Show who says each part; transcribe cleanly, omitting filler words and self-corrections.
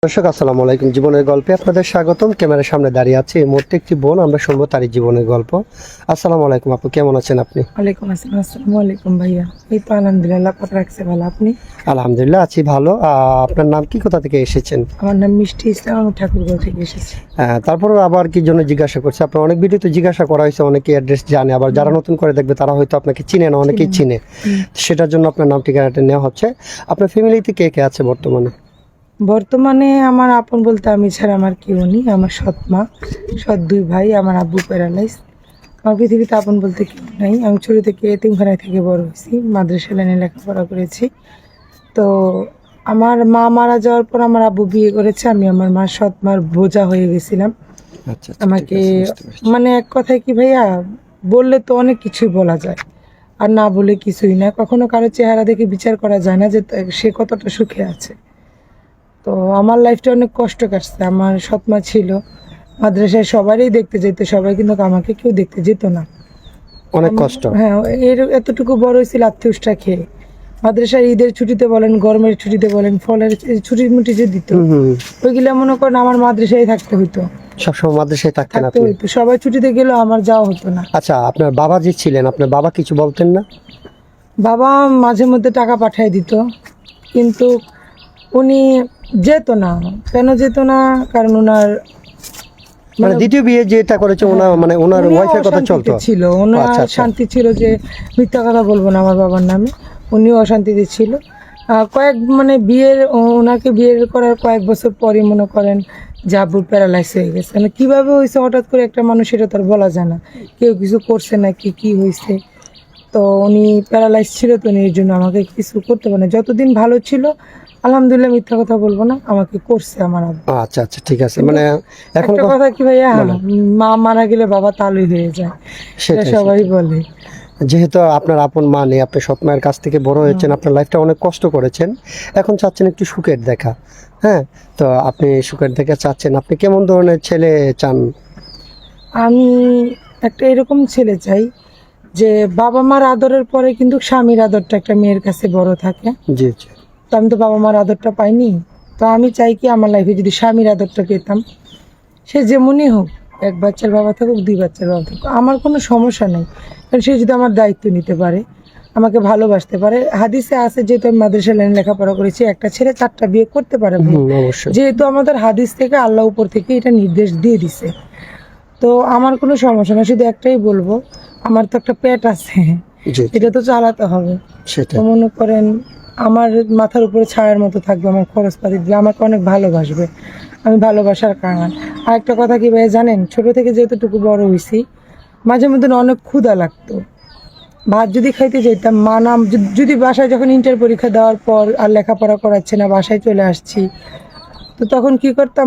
Speaker 1: দর্শক আসসালামু আলাইকুম, জীবনের গল্পে আপনাদের স্বাগতম। ক্যামেরার সামনে দাঁড়িয়ে আছে এই মুহূর্তে একটি বোন, আমরা শুনবো তারই জীবনের গল্প। আসসালামু আলাইকুম আপু, কেমন আছেন আপনি?
Speaker 2: ওয়ালাইকুম আসসালাম। আসসালামু আলাইকুম ভাইয়া। এই তো আলহামদুলিল্লাহ, পাক রাখছে ভালো। আপনি?
Speaker 1: আলহামদুলিল্লাহ আছি ভালো। আপনার নাম কি, কোথা থেকে এসেছেন?
Speaker 2: আমার নাম মিষ্টি ইসলাম, আমি ঠাকুরগাঁও থেকে এসেছি।
Speaker 1: তারপরে আবার কি জন্য জিজ্ঞাসা করছে, আপনার অনেক ভিডিওতে জিজ্ঞাসা করা হয়েছে, অনেকে অ্যাড্রেস জানে, আবার যারা নতুন করে দেখবে তারা হয়তো আপনাকে চিনে না, অনেকেই চিনে। সেটার জন্য আপনার নাম ঠিকানাটা নেওয়া হচ্ছে। আপনার ফ্যামিলিতে কে কে আছে বর্তমানে?
Speaker 2: বর্তমানে আমার আপন বলতে আমি ছাড়া আমার কেউ নেই। আমার সৎ মা, সৎ দুই ভাই, আমার আব্বু প্যারালাইজ। আমার পৃথিবীতে আপন বলতে কেউ নাই। আমি ছোটো থেকে এতিমখানায় থেকে বড় হয়েছি, মাদ্রাসা লাইনে লেখাপড়া করেছি। তো আমার মা মারা যাওয়ার পর আমার আব্বু বিয়ে করেছে। আমি আমার মা সৎ মার বোঝা হয়ে গেছিলাম।
Speaker 1: আচ্ছা,
Speaker 2: আমাকে মানে এক কথায় কি ভাইয়া, বললে তো অনেক কিছুই বলা যায়, আর না বলে কিছুই না। কখনো কারো চেহারা দেখে বিচার করা যায় না যে সে কতটা সুখে আছে। তো আমার লাইফটা অনেক কষ্ট কাটছে। আমার সৎমা ছিল, মাদ্রাসায় সবারই দেখতে যেত সবাই, কিন্তু আমাকে কেউ দেখতে যেত না।
Speaker 1: অনেক কষ্ট।
Speaker 2: হ্যাঁ, এতটুকু বড় হয়েছিল আত্মীয়টা খেয়ে। মাদ্রাসার ঈদের ছুটিতে বলেন, গরমের ছুটিতে বলেন, ফলের ছুটি মুটি যে দিত, ওইগুলা মনে করেন আমার মাদ্রাসায় থাকতে হইতো।
Speaker 1: সবসময় মাদ্রাসায় থাকতেন
Speaker 2: থাকতে
Speaker 1: আপনি?
Speaker 2: হইতো, সবাই ছুটিতে গেলেও আমার যাওয়া হতো না।
Speaker 1: আচ্ছা, আপনার বাবা যে ছিলেন, আপনার বাবা কিছু বলতেন না?
Speaker 2: বাবা মাঝে মধ্যে টাকা পাঠিয়ে দিত, কিন্তু উনি যেত না। কেন যেত না? কারণ ওনার
Speaker 1: মানে দ্বিতীয় বিয়ে যেটা করেছে ওনার, মানে ওনার
Speaker 2: উনিও
Speaker 1: ওয়াইফের কথা চলতো?
Speaker 2: অশান্তিতে ছিল। ওনার
Speaker 1: আচ্ছা, আচ্ছা।
Speaker 2: শান্তি ছিল যে, মিথ্যা কথা বলবো না আমার বাবার নামে, উনিও অশান্তিতে ছিল। ওনাকে বিয়ের করার কয়েক বছর পরই মনে করেন যে আব্বুর প্যারালাইজ হয়ে গেছে। মানে কীভাবে হয়েছে হঠাৎ করে একটা মানুষ, সেটা তার বলা যায় না। কেউ কিছু করছে না কি হয়েছে। তো উনি প্যারালাইজ ছিল, তো উনি এর জন্য আমাকে কিছু করতে পারে না। যতদিন ভালো ছিল আলহামদুলিল্লাহ, মিথ্যা কথা বলবো না, আমাকে করছে আমার আব্বু।
Speaker 1: আচ্ছা আচ্ছা, ঠিক আছে। মানে এখন
Speaker 2: একটা কথা কি ভাইয়া, মা মারা গেলে বাবা তালুই হয়ে যায়, সেটা
Speaker 1: সেটাই
Speaker 2: সবাই বলে।
Speaker 1: যেহেতু আপনার আপন মা নেই, আপনি সৎ মায়ের কাছ থেকে বড় হয়েছেন, আপনার লাইফটা অনেক কষ্ট করেছেন, এখন চাচ্ছেন একটু সুখের দেখা। হ্যাঁ, তো আপনি সুখের দেখা চাচ্ছেন, আপনি কেমন ধরনের ছেলে চান?
Speaker 2: আমি একটা এরকম ছেলে চাই যে বাবা মার আদরের পরে কিন্তু স্বামীর আদরটা একটা মেয়ের কাছে বড় থাকে।
Speaker 1: জি জি।
Speaker 2: তো আমি তো বাবা মার আদরটা পাইনি। তো আমি চাই কি আমার লাইফে যদি স্বামীর আদরটা পেতাম, সে যেমনই হোক, এক বাচ্চার বাবা থাকুক, দুই বাচ্চার বাবা থাকুক, আমার কোনো সমস্যা নেই। কারণ সে যদি আমার দায়িত্ব নিতে পারে, আমাকে ভালোবাসতে পারে। হাদিসে আছে, যেহেতু আমি মাদ্রাসা লাইনে লেখাপড়া করেছি, একটা ছেলে 4টা বিয়ে করতে পারে।
Speaker 1: অবশ্যই।
Speaker 2: যেহেতু আমাদের হাদিস থেকে, আল্লাহ উপর থেকে এটা নির্দেশ দিয়ে দিছে, তো আমার কোনো সমস্যা না। শুধু একটাই বলবো, আমার তো একটা পেট আছে,
Speaker 1: জি,
Speaker 2: এটা তো চালাতে হবে।
Speaker 1: সেটা
Speaker 2: তো মনে করেন আমার মাথার উপরে ছায়ার মতো থাকবে, আমার খরচপাতি দিবে, আমাকে অনেক ভালোবাসবে, আমি ভালোবাসার কারণ। আর একটা কথা কি ভাই জানেন, ছোট থেকে যেতটুকু বড় হয়েছি, মাঝে মধ্যে অনেক ক্ষুধা লাগতো। ভাত যদি খাইতে যেতাম, মা নাম যদি বাসায়, যখন ইন্টার পরীক্ষা দেওয়ার পর আর লেখাপড়া করাচ্ছে না, বাসায় চলে আসছি, তো তখন কি করতাম,